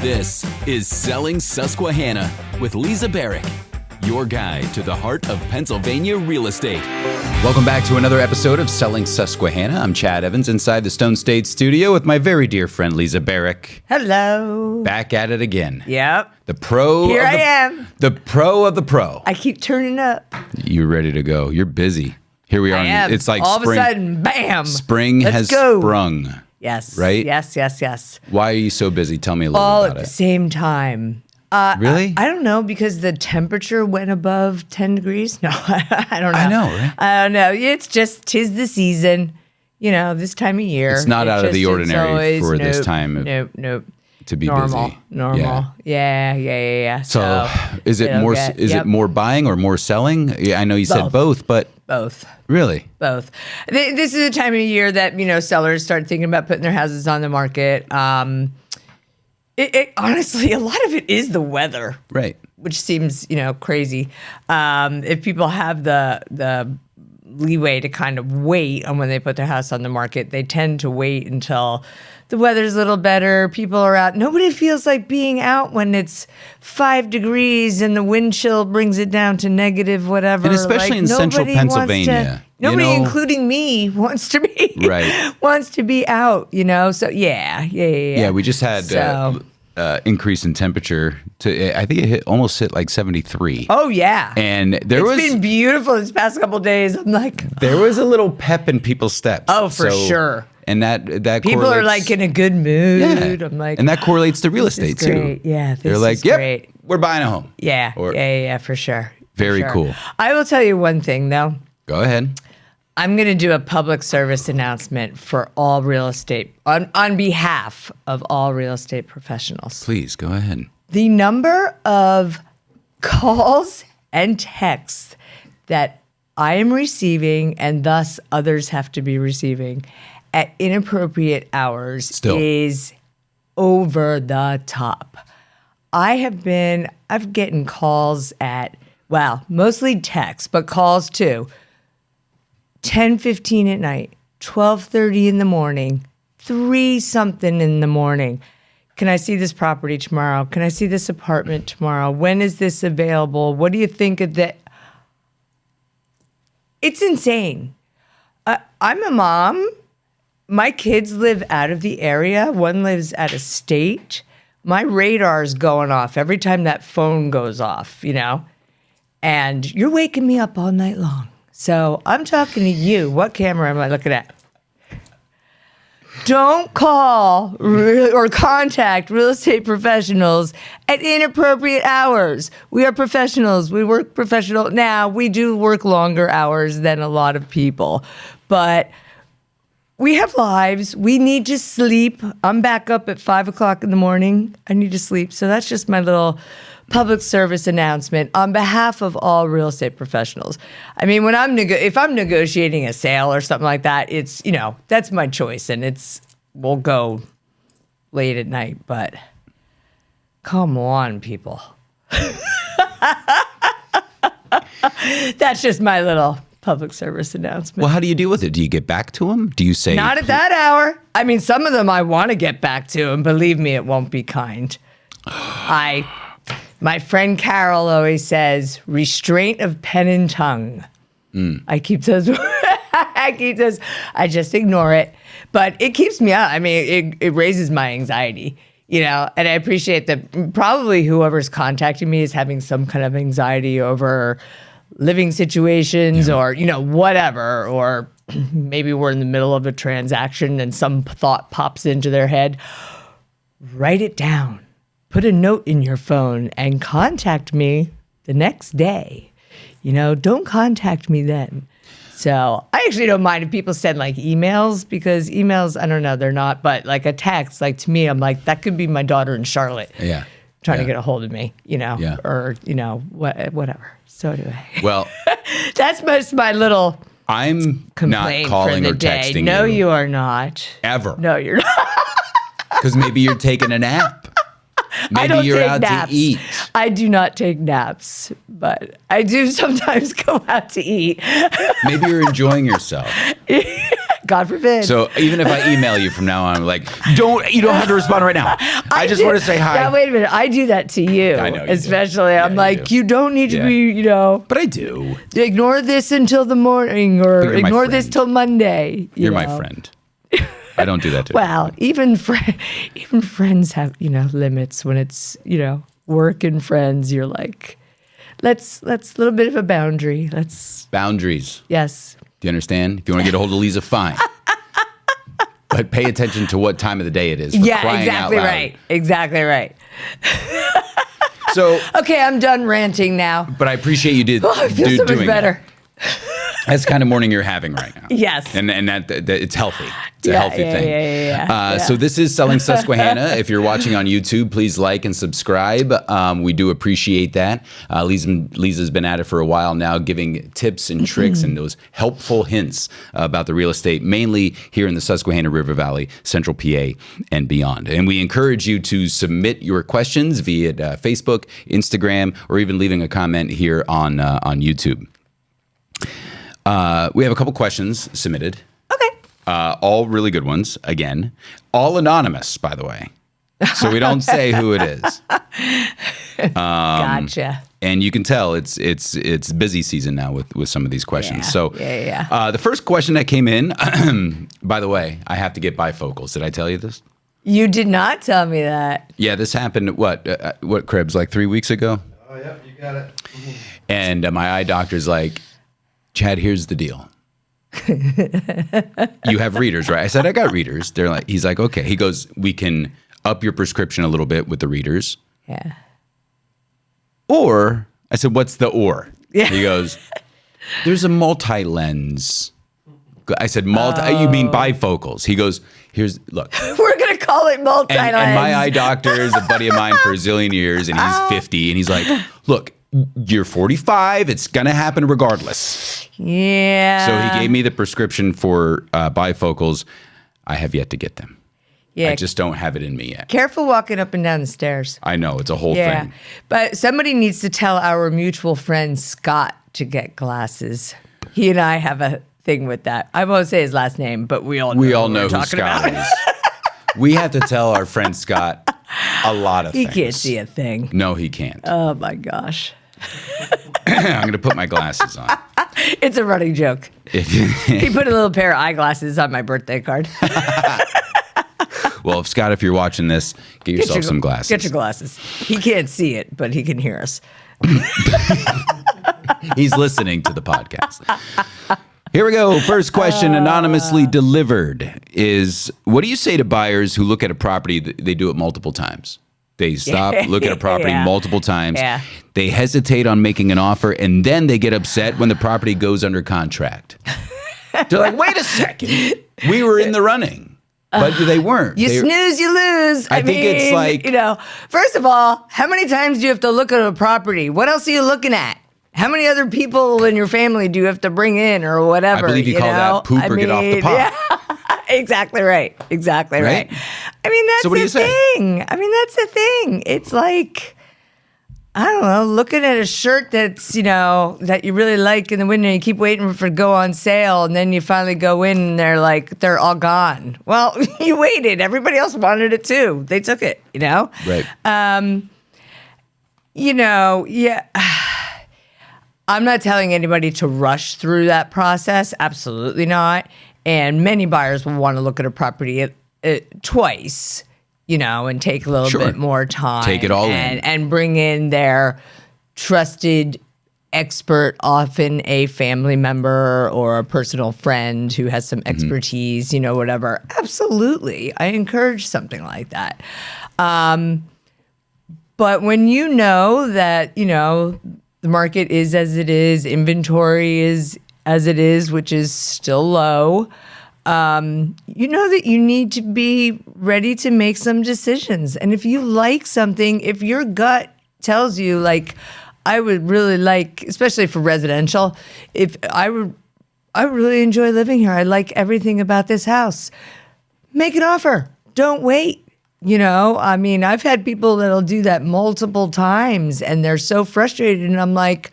This is Selling Susquehanna with Lisa Barrick, your guide to the heart of Pennsylvania real estate. Welcome back to another episode of Selling Susquehanna. I'm Chad Evans inside the Stone State studio with my very dear friend Lisa Barrick. Hello. Back at it again. Yep. The pro. Here I am. The pro of the pro. I keep turning up. You're ready to go. You're busy. Here we are. I am. It's like all spring. of a sudden, bam. Spring Let's has go. sprung. Yes. Right? Yes. Why are you so busy? Tell me a little All bit at about the it. same time. Really? I don't know, because the temperature went above 10 degrees. No, I don't know. I know, right? I don't know. It's just, 'tis the season, this time of year. It's not out of the ordinary for this time of- Nope. To be Normal. busy. Normal. Yeah. So, is it it'll more? get- Is yep. it more buying or more selling? Yeah, I know you said both, but Both. really, Both. This is a time of year that, sellers start thinking about putting their houses on the market. It honestly, a lot of it is the weather, right? which seems, crazy. If people have the leeway to kind of wait on when they put their house on the market, they tend to wait until the weather's a little better, people are out. Nobody feels like being out when it's 5 degrees and the wind chill brings it down to negative whatever. And especially in central Pennsylvania. Nobody, including me, wants to be wants to be out, So yeah. Yeah, we just had increase in temperature to, I think it almost hit like 73. Oh yeah. And it's been beautiful this past couple of days. I'm like, there was a little pep in people's steps. Oh, for sure. And that people correlates, are like in a good mood. Yeah. I'm like, and that correlates to real estate too. Yeah, they're like, great. We're buying a home. Yeah, for sure. Very cool. I will tell you one thing though. Go ahead. I'm going to do a public service announcement for all real estate, on behalf of all real estate professionals. Please, go ahead. The number of calls and texts that I am receiving, and thus others have to be receiving, at inappropriate hours is over the top. I've getting calls at, mostly texts, but calls too. 10:15 at night, 12:30 in the morning, 3-something in the morning. Can I see this property tomorrow? Can I see this apartment tomorrow? When is this available? What do you think of that? It's insane. I'm a mom. My kids live out of the area. One lives out of state. My radar's going off every time that phone goes off, and you're waking me up all night long. So I'm talking to you. What camera am I looking at? Don't call or contact real estate professionals at inappropriate hours. We are professionals. We work professional. Now, we do work longer hours than a lot of people, but we have lives. We need to sleep. I'm back up at 5 o'clock in the morning. I need to sleep. So that's just my little public service announcement on behalf of all real estate professionals. I mean, when if I'm negotiating a sale or something like that, it's, that's my choice, and we'll go late at night, but come on, people. That's just my little public service announcement. Well, how do you deal with it? Do you get back to them? Do you say... Not at that hour. I mean, some of them I want to get back to, and believe me, it won't be kind. My friend Carol always says, restraint of pen and tongue. I keep those. I just ignore it. But it keeps me up. I mean, it raises my anxiety, and I appreciate that probably whoever's contacting me is having some kind of anxiety over living situations or, whatever, or maybe we're in the middle of a transaction and some thought pops into their head. Write it down. Put a note in your phone and contact me the next day. Don't contact me then. So I actually don't mind if people send like emails, because emails, I don't know, they're not, but like a text, like to me, I'm like, that could be my daughter in Charlotte trying to get a hold of me, or, whatever. So anyway. Well, that's my little I'm complaint not calling for the or day. texting No, you. you are not. Ever. No, you're not. Because maybe you're taking a nap. Maybe I don't you're take out naps. to eat. I do not take naps, but I do sometimes go out to eat. Maybe you're enjoying yourself. God forbid. So even if I email you from now on, I'm like, you don't have to respond right now. I just want to say hi. Now, wait a minute. I do that to you. I know you especially. do. I'm Yeah, like, you you don't need to Yeah. be, But I do. ignore this until the morning or But you're my ignore this friend. till Monday. You're my friend. I don't do that to Well, even friends have, limits when it's, work and friends. You're like, let's a little bit of a boundary. Boundaries. Yes. Do you understand? If you want to get a hold of Lisa, fine. But pay attention to what time of the day it is. For crying exactly out loud. right. Exactly right. So, Okay, I'm done ranting now. but I appreciate you did. I feel so much doing better. That. That's the kind of morning you're having right now. Yes. And that it's healthy. It's a Yeah, healthy yeah, thing. yeah. So this is Selling Susquehanna. If you're watching on YouTube, please like and subscribe. We do appreciate that. Lisa's been at it for a while now, giving tips and tricks and those helpful hints about the real estate, mainly here in the Susquehanna River Valley, Central PA, and beyond. And we encourage you to submit your questions via Facebook, Instagram, or even leaving a comment here on YouTube. We have a couple questions submitted. Okay. All really good ones. Again, all anonymous, by the way, so we don't say who it is. Gotcha. And you can tell it's busy season now with some of these questions. Yeah, So the first question that came in, by the way, I have to get bifocals. Did I tell you this? You did not tell me that. Yeah, this happened. What Krebs, like 3 weeks ago? Oh, yep, you got it. And my eye doctor's like, Chad, here's the deal. You have readers, right? I said, I got readers. He's like, okay. He goes, we can up your prescription a little bit with the readers. Yeah. Or, I said, what's the or? Yeah. He goes, there's a multi-lens. I said, you mean bifocals? He goes, look. We're going to call it multi-lens. And my eye doctor is a buddy of mine for a zillion years, and he's 50. And he's like, look, you're 45. It's going to happen regardless. Yeah. So he gave me the prescription for bifocals. I have yet to get them. Yeah. I just don't have it in me yet. Careful walking up and down the stairs. I know. It's a whole Yeah. thing. But somebody needs to tell our mutual friend Scott to get glasses. He and I have a thing with that. I won't say his last name, but we all know who Scott is. We have to tell our friend Scott a lot of He things. can't see a thing. No, he can't. Oh my gosh. I'm going to put my glasses on. It's a running joke. He put a little pair of eyeglasses on my birthday card. Well, Scott, if you're watching this, get yourself some glasses. Get your glasses. He can't see it, but he can hear us. He's listening to the podcast. Here we go. First question, anonymously delivered, is what do you say to buyers who look at a property, they do it multiple times? They stop, look at a property Yeah. multiple times. Yeah. They hesitate on making an offer, and then they get upset when the property goes under contract. They're like, wait a second. We were in the running, but they weren't. You They- snooze, you lose. I think it's like- first of all, how many times do you have to look at a property? What else are you looking at? How many other people in your family do you have to bring in or whatever? I believe you call that poop or get off the pot. Yeah, exactly right. Exactly right. Right? I mean, that's So what do the you say? thing. I mean, that's the thing. It's like, I don't know, looking at a shirt that's, that you really like in the window, and you keep waiting for it to go on sale, and then you finally go in and they're all gone. Well, you waited. Everybody else wanted it too. They took it, Right. Yeah. I'm not telling anybody to rush through that process. Absolutely not. And many buyers will want to look at a property twice, and take a little Sure. bit more time. Take it all in. And bring in their trusted expert, often a family member or a personal friend who has some expertise, whatever. Absolutely. I encourage something like that. But when you know that, the market is as it is, inventory is as it is, which is still low, you know that you need to be ready to make some decisions. And if you like something, if your gut tells you, like, I would really like, especially for residential, if I really enjoy living here. I like everything about this house. Make an offer. Don't wait. I mean, I've had people that'll do that multiple times and they're so frustrated. And I'm like,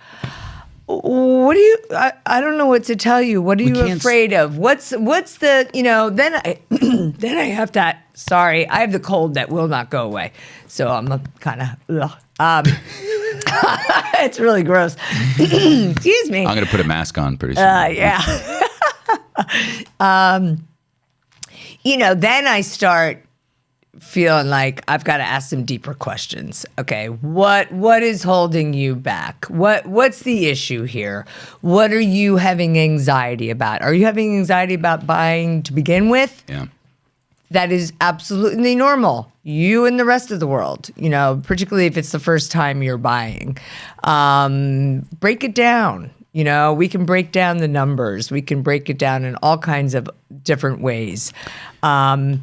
what do you, I don't know what to tell you. What are you can't afraid of? What's the, then I, then I have to, sorry, I have the cold that will not go away. So I'm kind of, it's really gross. Excuse me. I'm going to put a mask on pretty soon. Yeah. Then I start feeling like I've got to ask some deeper questions. Okay, what is holding you back? What's the issue here? What are you having anxiety about? Are you having anxiety about buying to begin with? Yeah. That is absolutely normal. You and the rest of the world, particularly if it's the first time you're buying. Break it down. We can break down the numbers. We can break it down in all kinds of different ways. Sometimes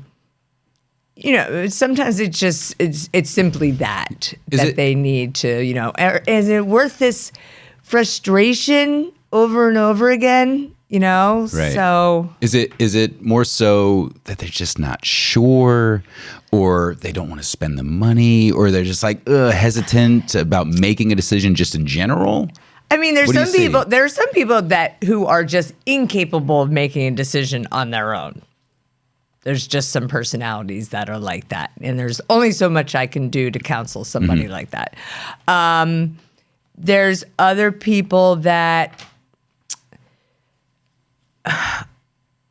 it's simply that they need to, is it worth this frustration over and over again? Right. So is it more so that they're just not sure, or they don't want to spend the money, or they're just like hesitant about making a decision just in general? I mean, there are some people who are just incapable of making a decision on their own. There's just some personalities that are like that, and there's only so much I can do to counsel somebody like that. There's other people that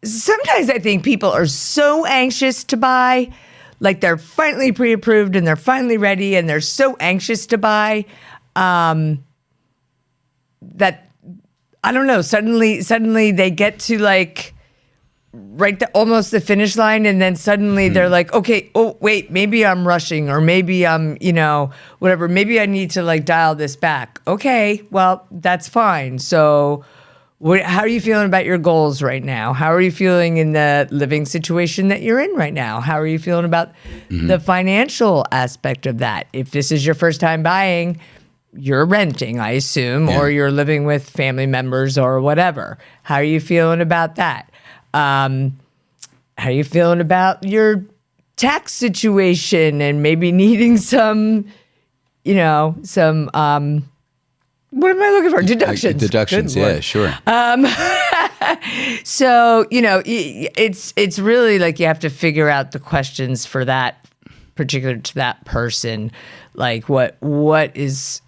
sometimes I think people are so anxious to buy, like they're finally pre-approved and they're finally ready and they're so anxious to buy, that, I don't know, suddenly they get to like almost the finish line, and then suddenly they're like, okay, oh wait, maybe I'm rushing, or maybe I'm, whatever, maybe I need to like dial this back. Okay, well, that's fine. So how are you feeling about your goals right now? How are you feeling in the living situation that you're in right now? How are you feeling about the financial aspect of that? If this is your first time buying, you're renting, I assume, or you're living with family members or whatever. How are you feeling about that? How are you feeling about your tax situation and maybe needing some, what am I looking for? Deductions. Deductions, Good yeah, Lord. sure. So, it's really like you have to figure out the questions for that particular to that person. Like what is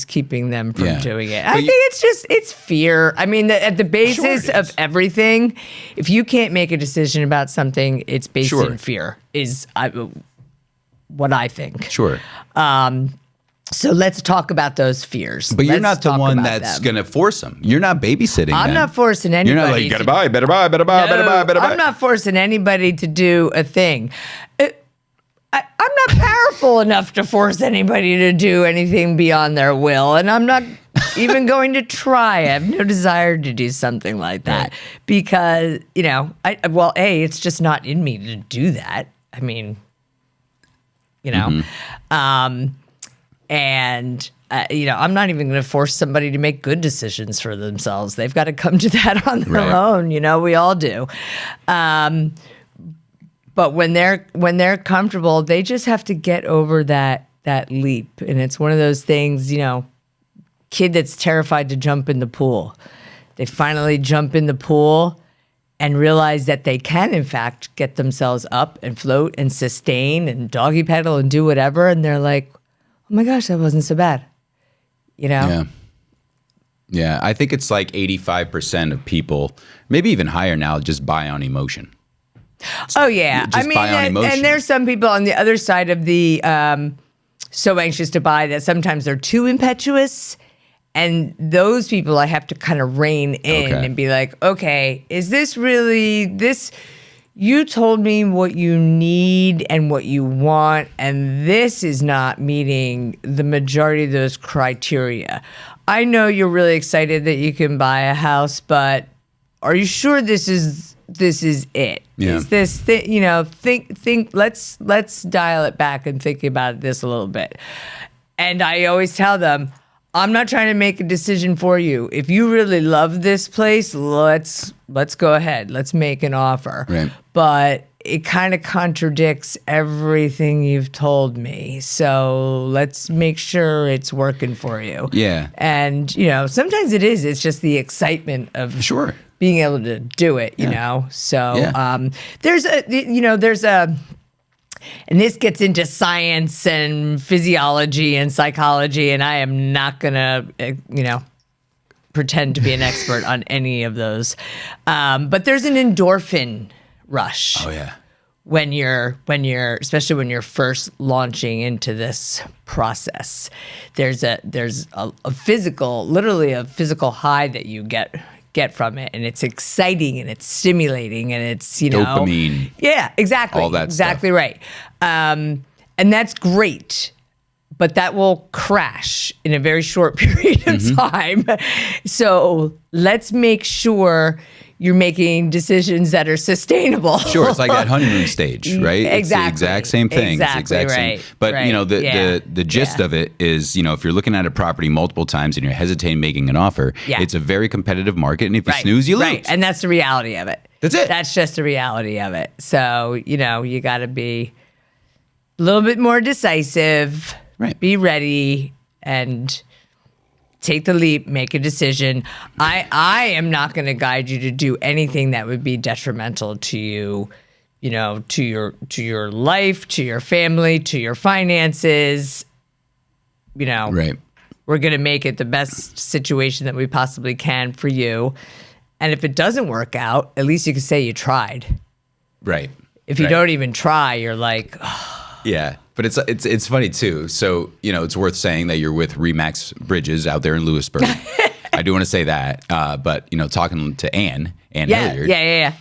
keeping them from doing it? I think it's fear. I mean, at the basis of everything, if you can't make a decision about something, it's based in fear is what I think. Sure. So let's talk about those fears. But you're not the one that's going to force them. You're not babysitting I'm them. not forcing anybody. You're not like, you got to buy, better buy, better buy, better buy, better buy. I'm not forcing anybody to do a thing. I'm not powerful enough to force anybody to do anything beyond their will, and I'm not even going to try. I have no desire to do something like that because, it's just not in me to do that. I mean, and I'm not even going to force somebody to make good decisions for themselves. They've got to come to that on their own. We all do. But when they're comfortable, they just have to get over that leap. And it's one of those things, kid that's terrified to jump in the pool. They finally jump in the pool and realize that they can, in fact, get themselves up and float and sustain and doggy paddle and do whatever. And they're like, oh my gosh, that wasn't so bad. Yeah. Yeah, I think it's like 85% of people, maybe even higher now, just buy on emotion. Oh yeah, Just buy on emotion. And there's some people on the other side of the so anxious to buy that sometimes they're too impetuous, and those people I have to kind of rein in and be like, okay, is this really this? You told me what you need and what you want, and this is not meeting the majority of those criteria. I know you're really excited that you can buy a house, but are you sure this is it? Yeah. Is this think let's dial it back and think about this a little bit. And I always tell them, I'm not trying to make a decision for you. If you really love this place, let's go ahead. Let's make an offer. Right. But it kind of contradicts everything you've told me. So let's make sure it's working for you. Yeah. And, sometimes it is. It's just the excitement of Sure. being able to do it, you know? So Yeah. there's a, and this gets into science and physiology and psychology, and I am not going to, pretend to be an expert on any of those. But there's an endorphin rush. Oh yeah. When you're especially when you're first launching into this process, there's a physical, literally a physical high that you get from it, and it's exciting and it's stimulating and it's Dopamine. Yeah, exactly. All that exactly stuff. Right. And that's great. But that will crash in a very short period of time. So let's make sure you're making decisions that are sustainable. Sure, it's like that honeymoon stage, right? Exactly. It's the exact same thing. Exactly, it's the exact right, same. But right. the gist of it is, if you're looking at a property multiple times and you're hesitating making an offer, it's a very competitive market, and if you snooze, you lose. Right, and that's the reality of it. That's it. That's just the reality of it. So you got to be a little bit more decisive. Right. Be ready and take the leap, make a decision. I am not going to guide you to do anything that would be detrimental to you, to your life, to your family, to your finances. Right. We're going to make it the best situation that we possibly can for you. And if it doesn't work out, at least you can say you tried. Right. If you don't even try, you're like, oh. Yeah. But it's funny too. So, it's worth saying that you're with Remax Bridges out there in Lewisburg. I do want to say that. But, talking to Ann Hilliard. Yeah.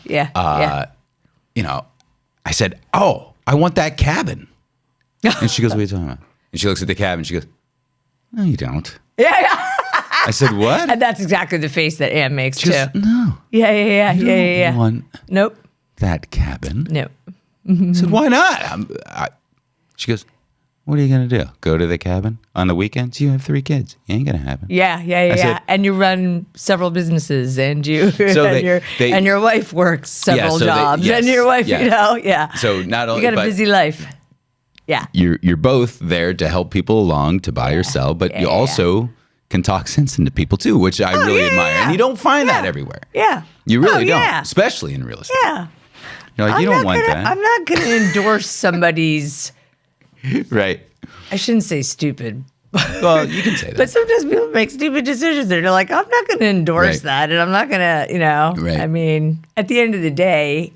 I said, "Oh, I want that cabin." And she goes, "What are you talking about?" And she looks at the cabin. She goes, "No, you don't." Yeah. I said, "What?" And that's exactly the face that Ann makes She too. goes, "No. Yeah. You don't want Nope. that cabin." Nope. I said, "Why not?" She goes, "What are you going to do? Go to the cabin on the weekends? You have 3 kids. It ain't going to happen." Yeah. said- And you run several businesses, and you and your wife works several jobs, and your wife, So not only you got a busy life. Yeah. You're both there to help people along to buy or sell, but you also can talk sense into people too, which I really admire. And you don't find that everywhere. Yeah. You really don't, yeah. especially in real estate. Yeah. You're like, you don't want that. I'm not going to endorse somebody's. Right. I shouldn't say stupid. Well, you can say that. But sometimes people make stupid decisions. They're like, I'm not going to endorse that. And I'm not going to, Right. I mean, at the end of the day,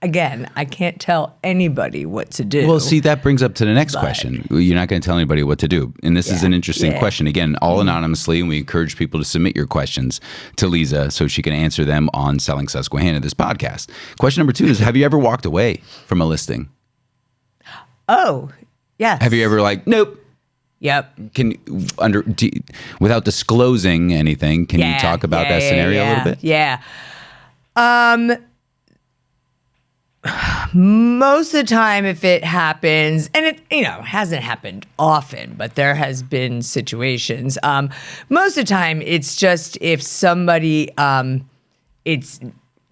again, I can't tell anybody what to do. Well, see, that brings up to the next question. You're not going to tell anybody what to do. And this is an interesting question. Again, all anonymously, and we encourage people to submit your questions to Lisa so she can answer them on Selling Susquehanna, this podcast. Question number 2 is, have you ever walked away from a listing? Oh, yes. Have you ever nope? Yep. Without disclosing anything, can you talk about that scenario a little bit? Yeah. Most of the time, if it happens, and it hasn't happened often, but there has been situations. Most of the time, it's just if somebody, it's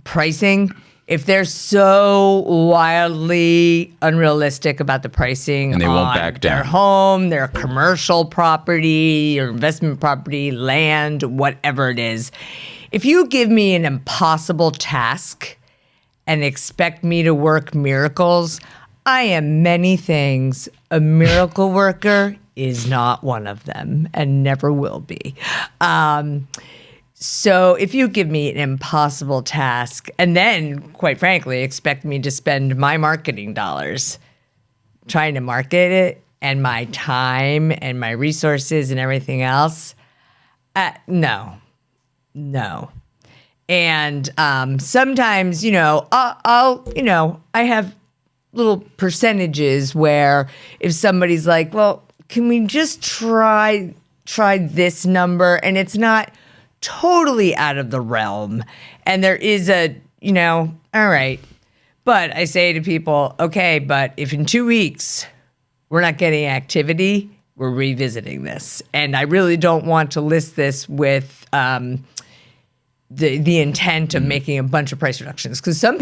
pricing. If they're so wildly unrealistic about the pricing And they on won't back down. their home, their commercial property, or investment property, land, whatever it is, if you give me an impossible task and expect me to work miracles, I am many things. A miracle worker is not one of them and never will be. So if you give me an impossible task and then, quite frankly, expect me to spend my marketing dollars trying to market it and my time and my resources and everything else, no. And sometimes, I have little percentages where if somebody's like, well, can we just try this number? And it's not totally out of the realm. And there is all right. But I say to people, okay, but if in 2 weeks we're not getting activity, we're revisiting this. And I really don't want to list this with, the intent of making a bunch of price reductions. Because some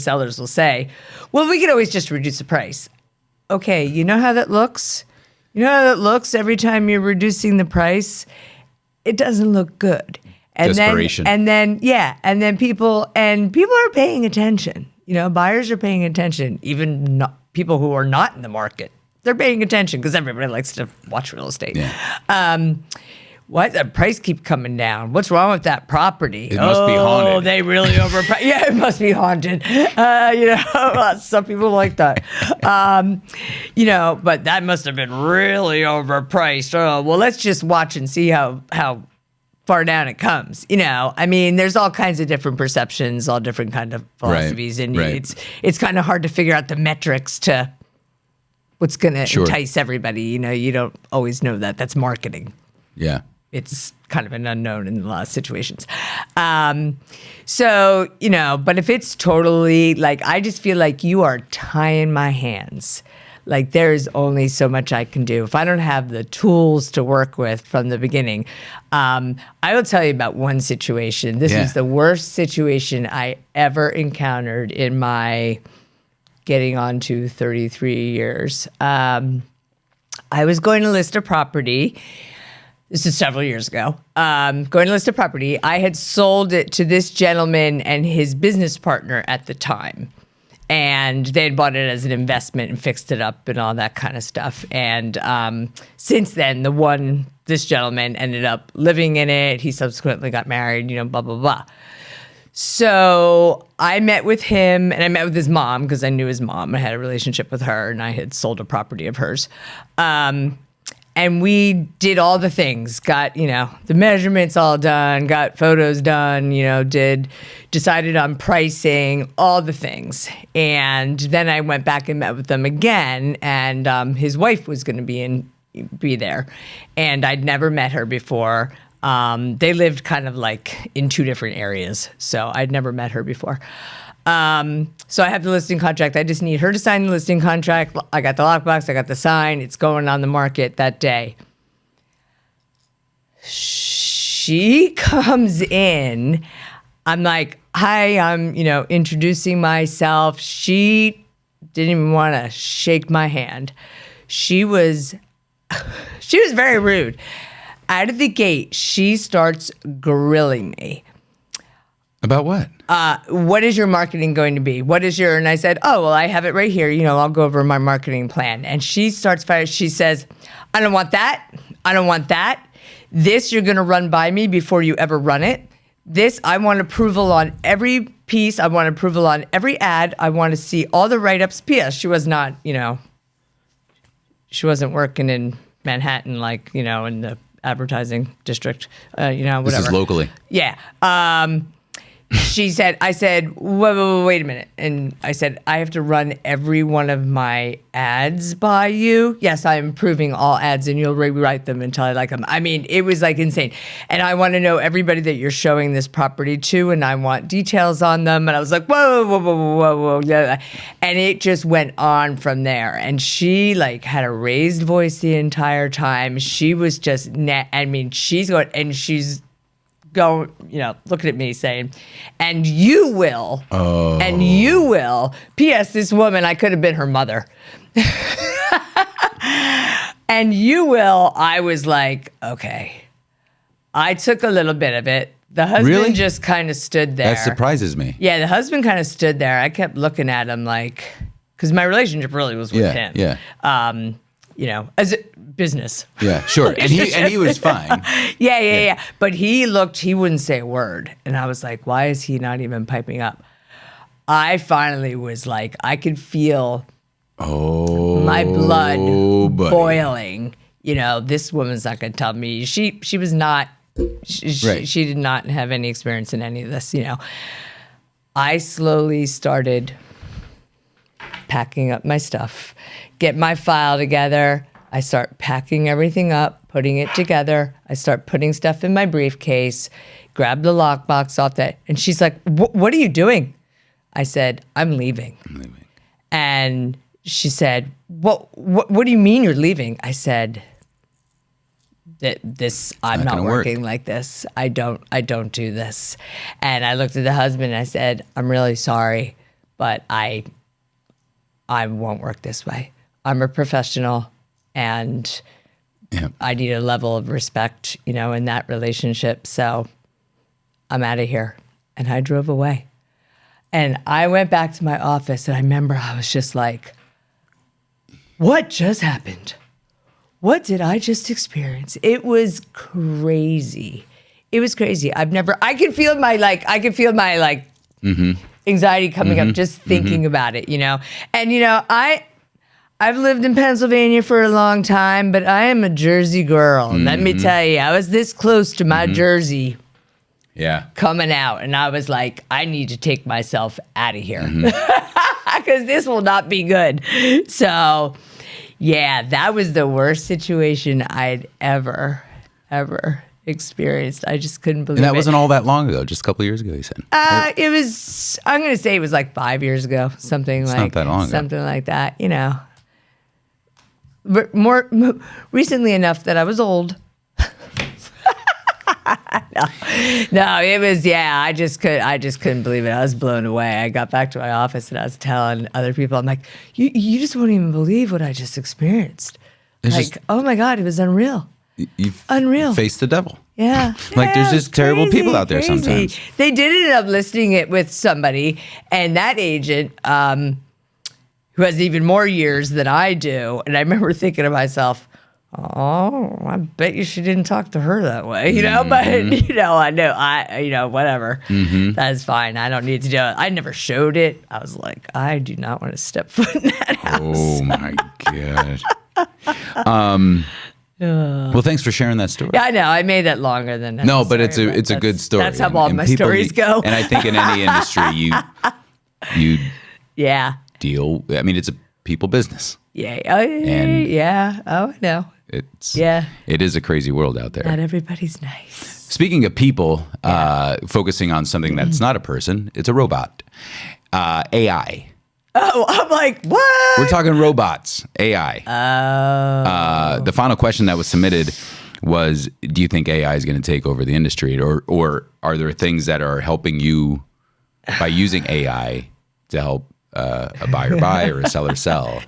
sellers will say, well, we could always just reduce the price. Okay, you know how that looks? You know how that looks every time you're reducing the price? It doesn't look good. And Desperation. then people are paying attention. Buyers are paying attention, even people who are not in the market. They're paying attention because everybody likes to watch real estate. Yeah. Why does the price keep coming down? What's wrong with that property? It must be haunted. Oh, they really overpriced. Yeah, it must be haunted. Some people like that. But that must have been really overpriced. Oh, well, let's just watch and see how far down it comes. There's all kinds of different perceptions, all different kind of philosophies, and it's kind of hard to figure out the metrics to what's going to entice everybody. You don't always know that. That's marketing. Yeah. It's kind of an unknown in a lot of situations. But if it's totally I just feel like you are tying my hands. Like there's only so much I can do. If I don't have the tools to work with from the beginning, I will tell you about one situation. This is the worst situation I ever encountered in my getting on to 33 years. I was going to list a property. This is several years ago. Going to list a property. I had sold it to this gentleman and his business partner at the time. And they had bought it as an investment and fixed it up and all that kind of stuff. And since then, this gentleman ended up living in it. He subsequently got married, blah, blah, blah. So I met with him and I met with his mom because I knew his mom. I had a relationship with her and I had sold a property of hers. And we did all the things, got, the measurements all done, got photos done, decided on pricing, all the things. And then I went back and met with them again, and his wife was going to be there. And I'd never met her before. They lived kind of in two different areas, so I'd never met her before. So I have the listing contract. I just need her to sign the listing contract. I got the lockbox. I got the sign. It's going on the market that day. She comes in. I'm like, hi, I'm, introducing myself. She didn't even want to shake my hand. She was very rude. Out of the gate, she starts grilling me. About what? What is your marketing going to be? And I said, oh, well, I have it right here. I'll go over my marketing plan. And she starts firing. She says, I don't want that. I don't want that. This you're going to run by me before you ever run it. This, I want approval on every piece. I want approval on every ad. I want to see all the write-ups. P.S. She was not, she wasn't working in Manhattan, in the advertising district, whatever. This is locally. Yeah. I said, wait a minute. And I said, I have to run every one of my ads by you. Yes, I'm approving all ads and you'll rewrite them until I like them. It was insane. And I want to know everybody that you're showing this property to, and I want details on them. And I was like, whoa. Yeah. And it just went on from there. And she had a raised voice the entire time. She was just, she's going, and she's looking at me saying, and you will. P.S. This woman, I could have been her mother. And you will. I was like, okay. I took a little bit of it. The husband just kind of stood there. That surprises me. Yeah, the husband kind of stood there. I kept looking at him because my relationship really was with him. Yeah. As a business. Yeah, sure. And he was fine. Yeah. But he wouldn't say a word. And I was like, why is he not even piping up? I finally was like, I could feel my blood boiling. This woman's not going to tell me. She was not, she did not have any experience in any of this, I slowly started packing up my stuff, get my file together. I start packing everything up, putting it together. I start putting stuff in my briefcase, grab the lockbox off that. And she's like, what are you doing? I said, I'm leaving. And she said, what do you mean you're leaving? I said, I'm not gonna working work. like this. I don't do this. And I looked at the husband and I said, I'm really sorry, but I won't work this way. I'm a professional and I need a level of respect, in that relationship. So I'm out of here. And I drove away. And I went back to my office and I remember I was just like, what just happened? What did I just experience? It was crazy. It was crazy. I could feel my anxiety coming up just thinking about it, And I've lived in Pennsylvania for a long time, but I am a Jersey girl. Let me tell you, I was this close to my Jersey coming out, and I was like, I need to take myself out of here because this will not be good. So, yeah, that was the worst situation I'd ever experienced. I just couldn't believe it. And that wasn't all that long ago, just a couple of years ago, you said. It was, I'm going to say it was like 5 years ago, something not that long ago. Something like that, More recently enough that I was old. No, it was, I just couldn't believe it. I was blown away. I got back to my office and I was telling other people, I'm like, you just won't even believe what I just experienced. Oh my God, it was unreal. Unreal. Faced the devil. Yeah. There's just terrible people out there sometimes. They did end up listing it with somebody, and that agent, who has even more years than I do, and I remember thinking to myself, oh, I bet you she didn't talk to her that way, but, I know, whatever. That's fine. I don't need to do it. I never showed it. I was like, I do not want to step foot in that house. Oh, my God. Well, thanks for sharing that story. Yeah, I know. I made that longer than necessary. No, but it's a good story. That's how all my stories go. And I think in any industry, you deal. I mean, it's a people business. Yeah. Oh, yeah. Oh, I know. It is a crazy world out there. Not everybody's nice. Speaking of people, focusing on something that's not a person, it's a robot. AI. Oh, I'm like, what? We're talking robots, AI. The final question that was submitted was, do you think AI is going to take over the industry? Or are there things that are helping you by using AI to help a buyer buy or a seller sell?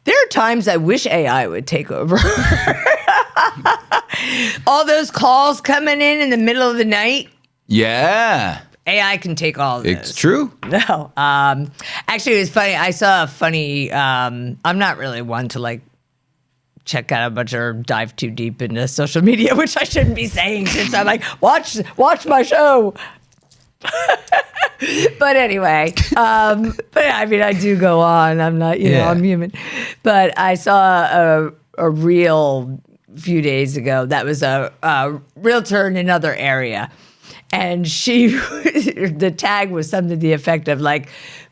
There are times I wish AI would take over. All those calls coming in the middle of the night. Yeah. AI can take all of those. It's true. No. Actually, it was funny. I saw a funny, I'm not really one to check out a bunch or dive too deep into social media, which I shouldn't be saying since I'm like, watch my show. But anyway, I do go on. I'm not, I'm human. But I saw a reel a few days ago that was a realtor in another area. And the tag was something to the effect of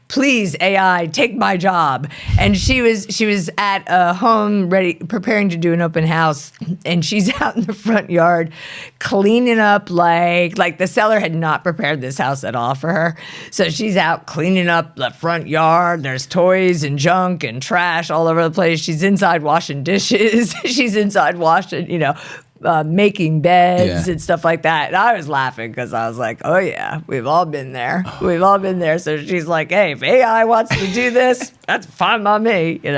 please AI, take my job. And she was at a home preparing to do an open house, and she's out in the front yard cleaning up like the seller had not prepared this house at all for her. So she's out cleaning up the front yard. There's toys and junk and trash all over the place. She's inside washing dishes. She's inside washing, making beds and stuff like that. And I was laughing because I was like, oh yeah, we've all been there. We've all been there. So she's like, hey, if AI wants to do this, that's fine by me, and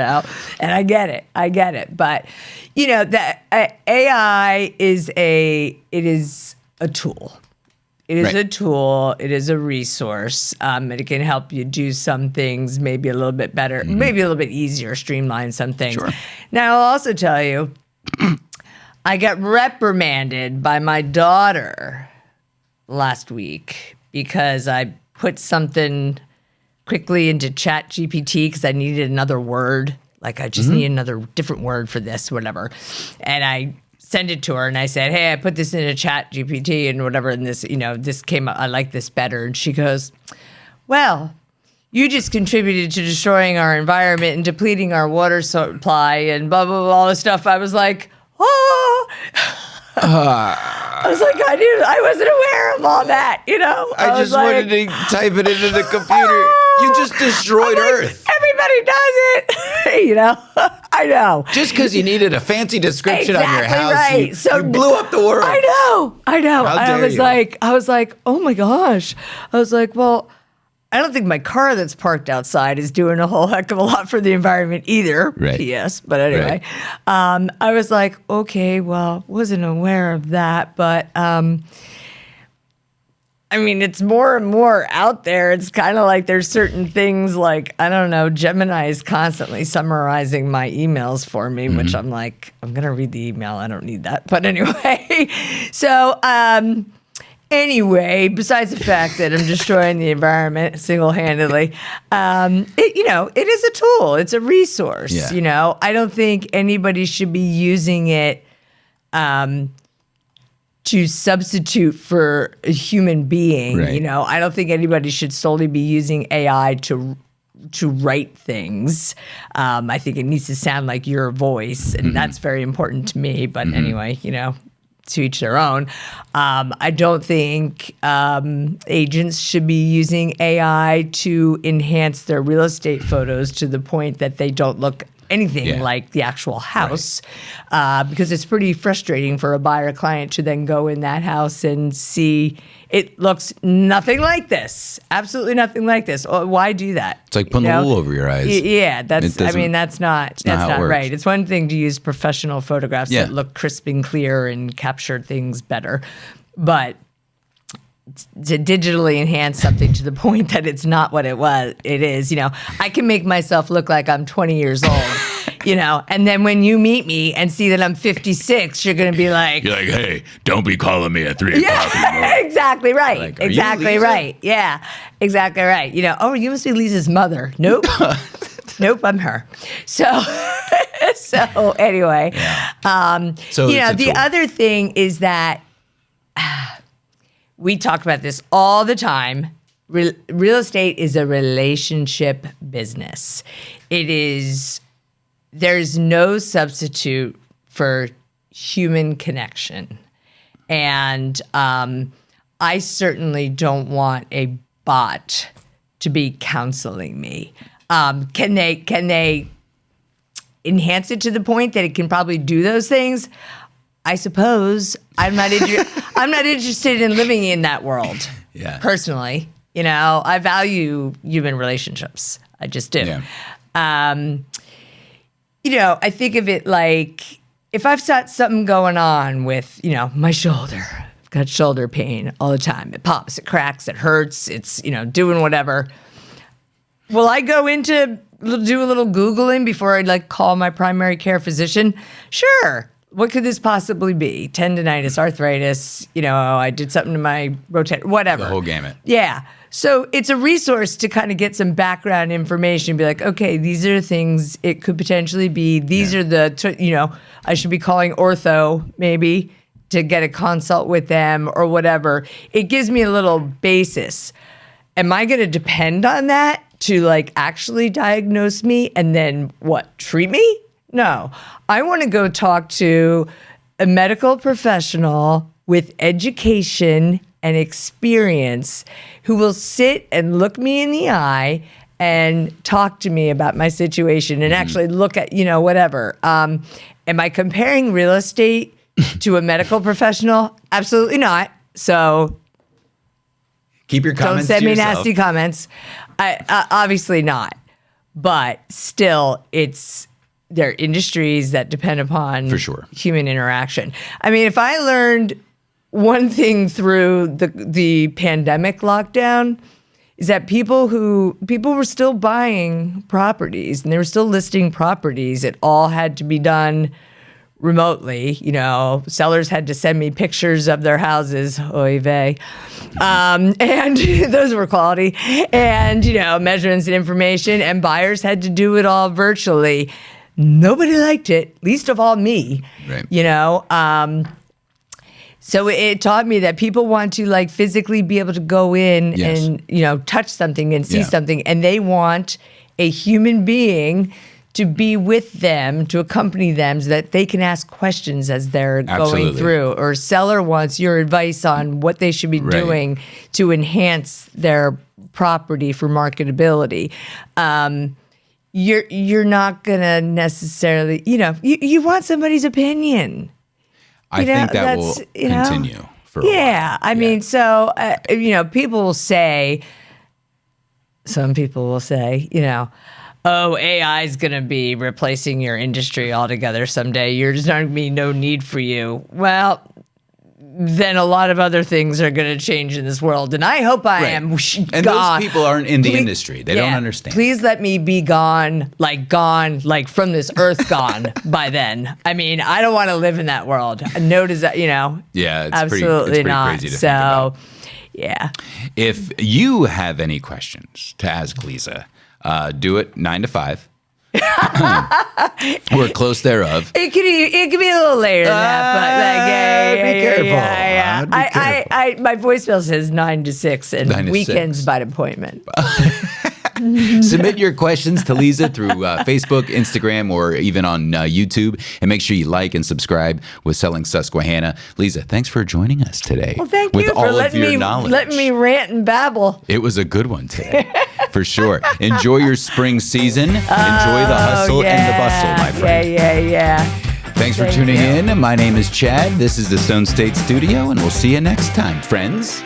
I get it. But, that AI is a tool. It is a tool. It is a resource. It can help you do some things maybe a little bit better, maybe a little bit easier, streamline some things. Sure. Now, I'll also tell you, I got reprimanded by my daughter last week because I put something quickly into Chat GPT because I needed another word. I just need another different word for this, whatever. And I sent it to her and I said, hey, I put this into Chat GPT and whatever. And this, this came out, I like this better. And she goes, well, you just contributed to destroying our environment and depleting our water supply and blah, blah, blah, all this stuff. I was like, oh, I was like, I wasn't aware of all that, I just wanted to type it into the computer. You just destroyed Earth. Everybody does it. You know, I know. Just because you needed a fancy description on your house, right. you blew up the world. I know. How dare I was like, oh my gosh. I was like, well, I don't think my car that's parked outside is doing a whole heck of a lot for the environment either. Right. P.S. But anyway, I was like, okay, well, wasn't aware of that, but I mean, it's more and more out there. It's kind of like there's certain things like, I don't know, Gemini is constantly summarizing my emails for me, which I'm like, I'm going to read the email. I don't need that. But anyway, so anyway, besides the fact that I'm destroying the environment single-handedly, it is a tool. It's a resource, Yeah. you know. I don't think anybody should be using it to substitute for a human being. Right. You know, I don't think anybody should solely be using AI to write things. I think it needs to sound like your voice, and that's very important to me. But anyway, you know, to each their own. I don't think agents should be using AI to enhance their real estate photos to the point that they don't look anything like the actual house, because it's pretty frustrating for a buyer client to then go in that house and see it looks nothing like this, absolutely nothing like this. Why do that? It's like putting the wool over your eyes. Yeah, that's not right. It's one thing to use professional photographs that look crisp and clear and capture things better, but to digitally enhance something to the point that it's not what it is, you know, I can make myself look like I'm 20 years old, you know, and then when you meet me and see that I'm 56, you're going to be like, you're like, hey, don't be calling me at 3 o'clock anymore. Exactly right. Like, are exactly you Lisa? right. Yeah, exactly right. You know, oh, you must be Lisa's mother. Nope. Nope, I'm her. So anyway, So you know, it's a the tool. other thing is that we talk about this all the time. Real estate is a relationship business. There's no substitute for human connection. And I certainly don't want a bot to be counseling me. Can they enhance it to the point that it can probably do those things? I suppose. I'm not interested in living in that world. Yeah. Personally, you know, I value human relationships. I just do. Yeah. You know, I think of it like if I've got something going on with, you know, my shoulder. I've got shoulder pain all the time. It pops, it cracks, it hurts. It's, you know, doing whatever. Will I go into do a little Googling before I like call my primary care physician? Sure. What could this possibly be? Tendinitis, arthritis, you know, I did something to my rotator, whatever. The whole gamut. Yeah. So it's a resource to kind of get some background information, be like, okay, these are things it could potentially be. These are you know, I should be calling ortho maybe to get a consult with them or whatever. It gives me a little basis. Am I going to depend on that to like actually diagnose me and then what, treat me? No, I want to go talk to a medical professional with education and experience who will sit and look me in the eye and talk to me about my situation and actually look at, you know, whatever. Am I comparing real estate to a medical professional? Absolutely not. So Keep your comments don't send to me yourself. nasty comments. I obviously not. But still, there are industries that depend upon For sure. human interaction. I mean, if I learned one thing through the pandemic lockdown is that people were still buying properties and they were still listing properties. It all had to be done remotely. You know, sellers had to send me pictures of their houses, oy vey, and those were quality, and, you know, measurements and information, and buyers had to do it all virtually. Nobody liked it, least of all me, Right. you know. So it taught me that people want to like physically be able to go in Yes. and, you know, touch something and see Yeah. something, and they want a human being to be with them, to accompany them so that they can ask questions as they're going Absolutely. through. Or seller wants your advice on what they should be Right. doing to enhance their property for marketability. You're not gonna necessarily, you want somebody's opinion. I think that will continue for a while. I mean, so people will say, some people will say, oh, AI is going to be replacing your industry altogether someday. There's not going to be no need for you. Well, then a lot of other things are going to change in this world. And I hope I am gone. And those people aren't in the industry. They don't understand. Please let me be gone from this earth gone by then. I mean, I don't want to live in that world. No, does that, Yeah, it's absolutely pretty not. crazy to think about. Yeah. If you have any questions to ask Lisa, do it 9 to 5. We're close thereof. It could be a little later than that, but be careful. Yeah. Be careful. My voicemail says 9 to 6 and 9 to weekends 6. by appointment. Submit your questions to Lisa through Facebook, Instagram, or even on YouTube. And make sure you like and subscribe with Selling Susquehanna. Lisa, thanks for joining us today. Well, thank with you all for of letting your knowledge. me rant and babble. It was a good one today, for sure. Enjoy your spring season. Enjoy the hustle and the bustle, my friend. Yeah. Thanks for tuning in. My name is Chad. This is the Stone State Studio, and we'll see you next time, friends.